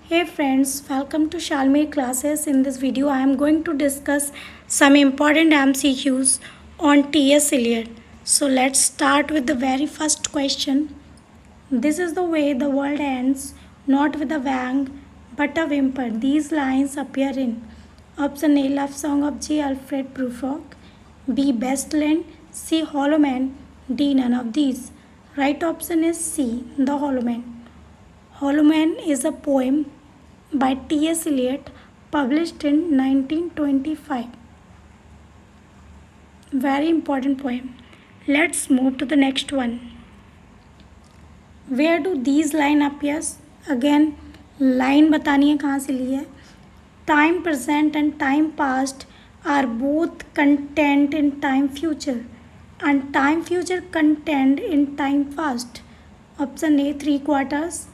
Hey friends, welcome to Shalmir classes. In this video, I am going to discuss some important MCQs on T.S. Eliot. So let's start with the very first question. This is the way the world ends, not with a bang, but a whimper. These lines appear in option A, Love Song of J. Alfred Prufrock, B. Bestland, C. Hollow Man, D. None of these. Right option is C. The Hollow Man. Hollow Man is a poem by T.S. Eliot published in 1925. Very important poem. Let's move to the next one. Where do these line appears? Again, line बतानी है कहाँ से ली है. Time present and time past are both contained in time future and time future contained in time past. Option A 3/4,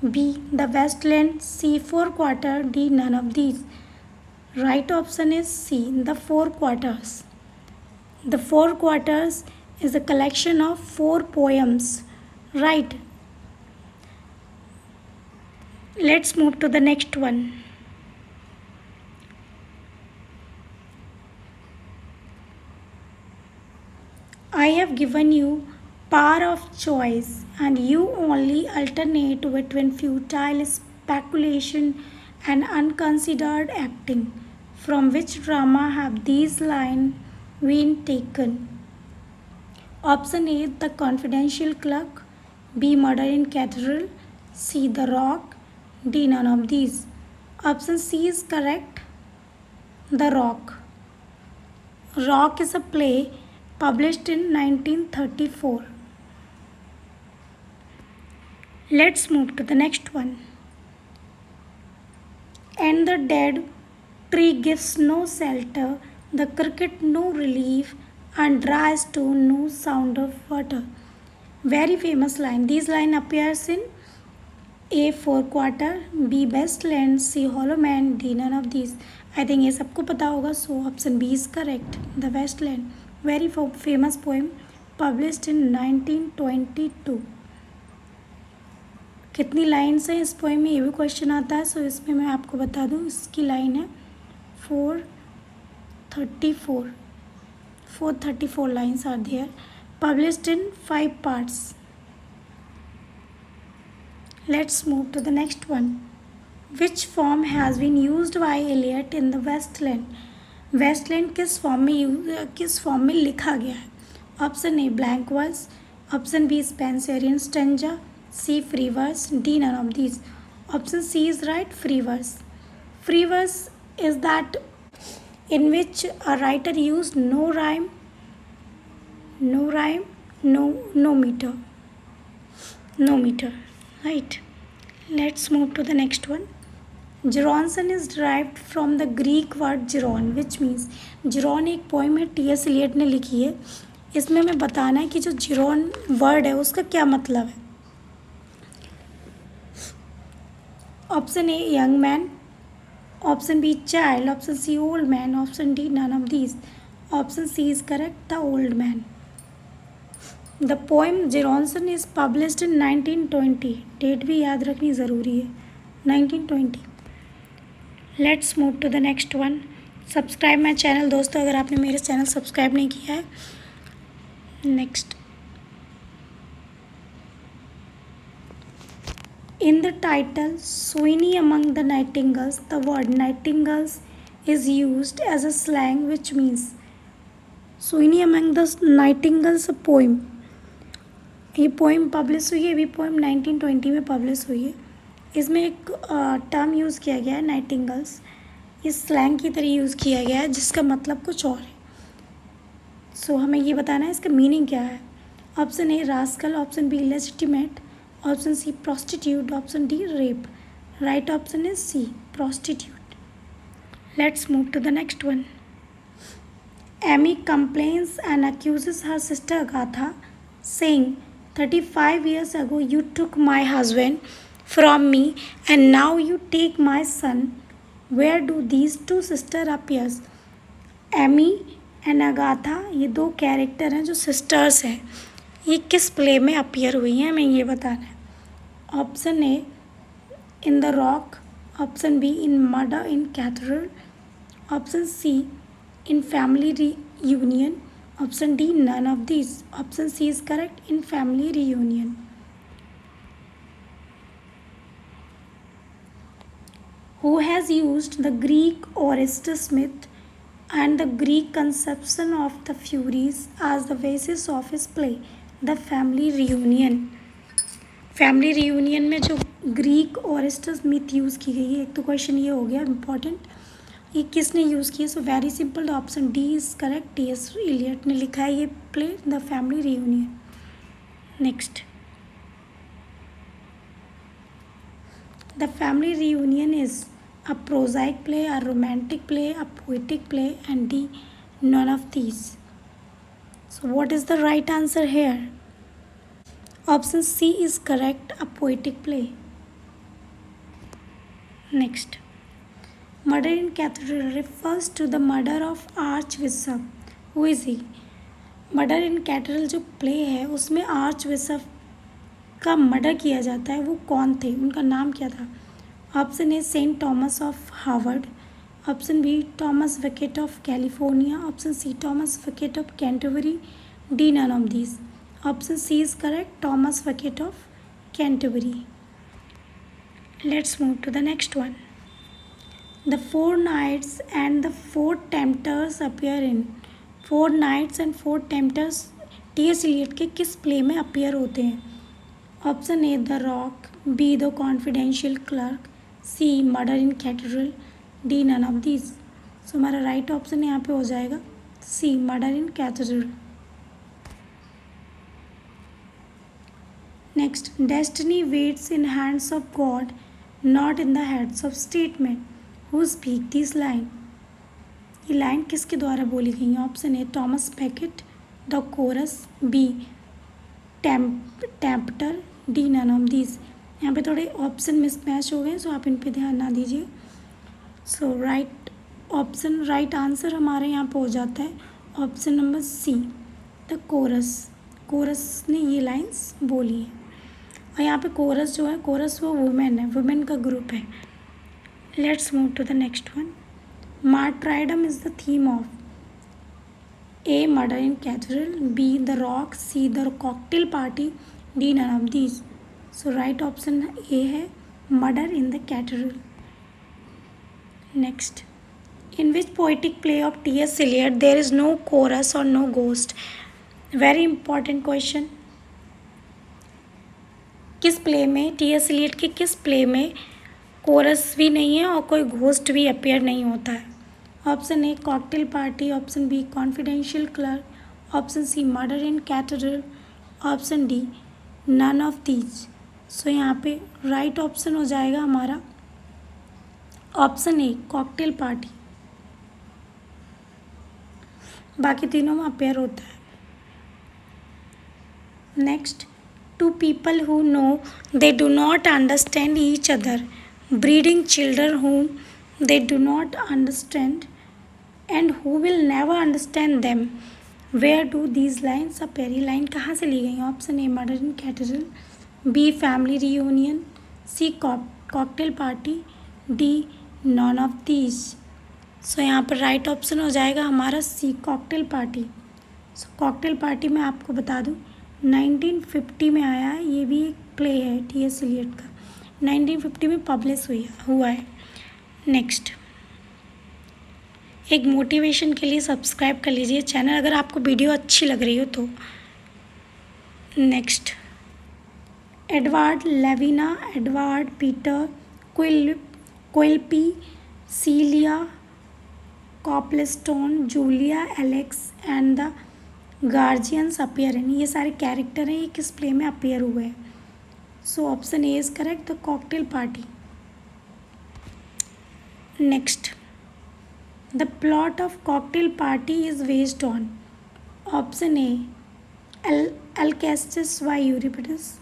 B the Westland, C 4/4, D none of these. Right option is C the 4/4. The 4/4 is a collection of 4 poems. Right. Let's move to the next one. I have given you power of choice and you only alternate between futile speculation and unconsidered acting. From which drama have these lines been taken? Option A The Confidential Clerk, B Murder in Cathedral, C The Rock, D none of these. Option C is correct. The Rock. Rock is a play published in 1934. Let's move to the next one. And the dead tree gives no shelter, the cricket no relief, and dry stone no sound of water. Very famous line. These line appears in A 4/4, B Bestland, C Hollow Man, D none of these. I think ये सबको पता होगा, so option B is correct. The Westland. Very famous poem published in 1922. कितनी lines हैं इस poem में, ये भी क्वेश्चन आता है. सो इसमें मैं आपको बता दूँ, इसकी लाइन है 434. 434 lines are there, published in 5 parts. Let's move to the next one. Which form has been used by Eliot in the Westland? Westland किस फॉर्म में लिखा गया है? Option A blank verse, option B Spenserian stanza, C free verse, D none of these. Option C is right, free verse. Free verse is that in which a writer used no rhyme, no meter. Right. Let's move to the next one. Geronson is derived from the Greek word geron, which means geron एक poem है T.S. Eliot ने लिखी है. इसमें मैं बताना है कि जो geron वर्ड है उसका क्या मतलब है. Option A young man, option B child, option C old man, option D none of these. Option C is correct, the old man. The poem Geronson is published in 1920. Date भी याद रखनी ज़रूरी है, 1920. Let's move to the next one. Subscribe my channel दोस्तों, अगर आपने मेरे channel subscribe नहीं किया है. Next. In the title Sweeney Among the Nightingales, the word nightingales is used as a slang which means Sweeney Among the Nightingales a poem. ये poem publish हुई है, ये भी पोइम 1920 में पब्लिश हुई है. इसमें एक टर्म यूज़ किया गया है नाइटिंगल्स, इस स्लैंग की तरह यूज़ किया गया है जिसका मतलब कुछ और है. सो हमें ये बताना है इसका मीनिंग क्या है. Option A rascal, option B legitimate, option C prostitute, option D rape. Right option is C prostitute. Let's move to the next one. Amy complains and accuses her sister Agatha, saying 35 years ago you took my husband from me and now you take my son. Where do these two sisters appears? Amy and Agatha ये दो character हैं जो sisters हैं. ये किस play में appear हुई हैं, हमें ये बताना है. Option A in the rock, Option B, in murder in cathedral. Option C, in family reunion. Option D, none of these. Option C is correct, in family reunion. Who has used the Greek Orestes myth and the Greek conception of the Furies as the basis of his play, The Family Reunion? Family reunion में जो Greek ओरेस्टस myth use की गई है, एक तो question ये हो गया इम्पॉर्टेंट, ये किसने यूज़ किया? So very simple, option D is correct, T S. Eliot ने लिखा है ये play the family reunion. Next, the family reunion is a prosaic play, a romantic play, a poetic play, and D, none of these. So what is the right answer here? Option C is correct, a poetic play. Next, murder in cathedral refers to the murder of archbishop. Who is he? Murder in cathedral जो play है उसमें arch bishop का murder किया जाता है, वो कौन थे, उनका नाम क्या था? Option A, saint Thomas of Harvard. Option B, Thomas Becket of California. Option C, Thomas Becket of Canterbury. D, none of these. Option C is correct, Thomas Becket of Canterbury. Let's move to the next one. The four knights and the four tempters appear in. Four knights and four tempters T S. Eliot के किस play में appear होते हैं? Option A, the rock. B, the confidential clerk. C, murder in cathedral. D, none of these. So हमारा right option यहाँ पे हो जाएगा C, murder in cathedral. Next, destiny waits in hands of God not in the heads of statement. Who speak this line? ये line किसके द्वारा बोली गई है? Option A, Thomas Becket. The chorus. B, tempter. D, none of these. यहाँ पे थोड़े option mismatch हो गए, सो आप इन पे ध्यान ना दीजिए. So right option, right answer हमारे यहाँ पे हो जाता है option number C, the chorus. Chorus ने ये लाइंस बोली है. और यहाँ पे कोरस जो है, कोरस वो वुमेन है, वुमेन का ग्रुप है. Let's move to the next one. Martyrdom is the theme of A, murder in cathedral. B, the rock. C, the cocktail party. D, none of these. So right option A है, murder in the cathedral. Next, in which poetic play of T S. Eliot there is no chorus और no ghost? Very important question. किस play में, T S. Eliot के किस play में coarse भी नहीं है और कोई घोस्ट भी अपेयर नहीं होता है? Option A, cocktail party. Option B, confidential clerk. Option C, murder in cathedral. Option D, none of these. So यहाँ पे राइट ऑप्शन हो जाएगा हमारा ऑप्शन ए, कॉकटेल पार्टी. बाकी तीनों में अपेयर होता है. Next, two people who know they do not understand each other, breeding children whom they do not understand and who will never understand them. Where do these lines appear? ये line कहाँ से ली गई? Option A, murder in cathedral. B, family reunion. C, cocktail party. D, none of these. So यहाँ पर right option हो जाएगा हमारा C, cocktail party. So cocktail party मैं आपको बता दूँ 1950 में आया है. ये भी एक प्ले है टी.एस. इलियट का, 1950 में पब्लिश हुआ है. नेक्स्ट, एक मोटिवेशन के लिए सब्सक्राइब कर लीजिए चैनल अगर आपको वीडियो अच्छी लग रही हो तो. Next, Edward Lavinia, Edward Peter Quilpe, Celia Coplestone, Julia Alex and the guardians appear in. ये सारे कैरेक्टर हैं, ये किस प्ले में अपीयर हुए हैं? So option A is correct, the cocktail party. Next, the plot of cocktail party is based on. Option A, Alcestis by Euripides.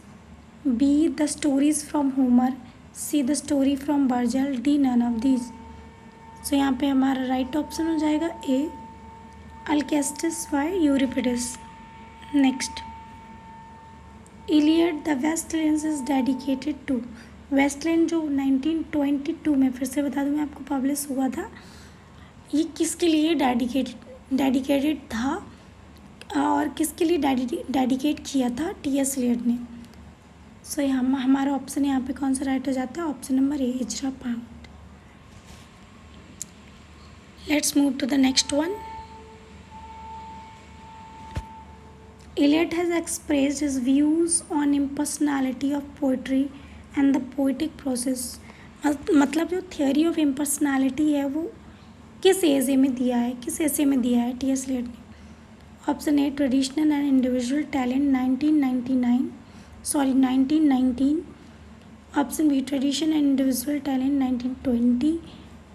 B, the stories from Homer. C, the story from Virgil. D, none of these. So यहाँ पे हमारा right option हो जाएगा A, Alcestis by Euripides. नेक्स्ट, Iliad the Westlands is dedicated to. Westland जो 1922 में, फिर से बता दूँ मैं आपको, पब्लिश हुआ था। ये किसके लिए डेडिकेटेड था और किसके लिए डेडिकेट किया था? टी.एस. एलियट ने। सो हमारा ऑप्शन यहाँ पे कौन सा राइट हो जाता है? Option number A, Ezra Pound. Let's move to the next one. Eliot has expressed his views on impersonality of poetry and the poetic process। मतलब जो थियोरी ऑफ इम्पर्सनैलिटी है वो किस एजे में दिया है, किस एसे में दिया है टी.एस. एलियट ने? Option A, traditional and individual talent 1919। Option B, tradition and individual talent 1920।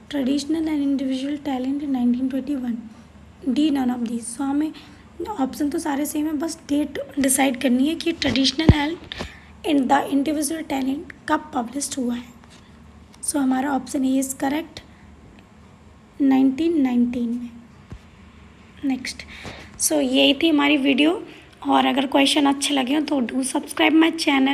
Traditional and individual talent 1921। D, none of this. So हमें ऑप्शन तो सारे सेम है, बस डेट डिसाइड करनी है कि traditional and the individual talent कब पब्लिश्ड हुआ है। सो हमारा ऑप्शन ए इज़ करेक्ट, 1919 में। नेक्स्ट, सो यही थी हमारी वीडियो, और अगर क्वेश्चन अच्छे लगे हो तो डू सब्सक्राइब माई चैनल।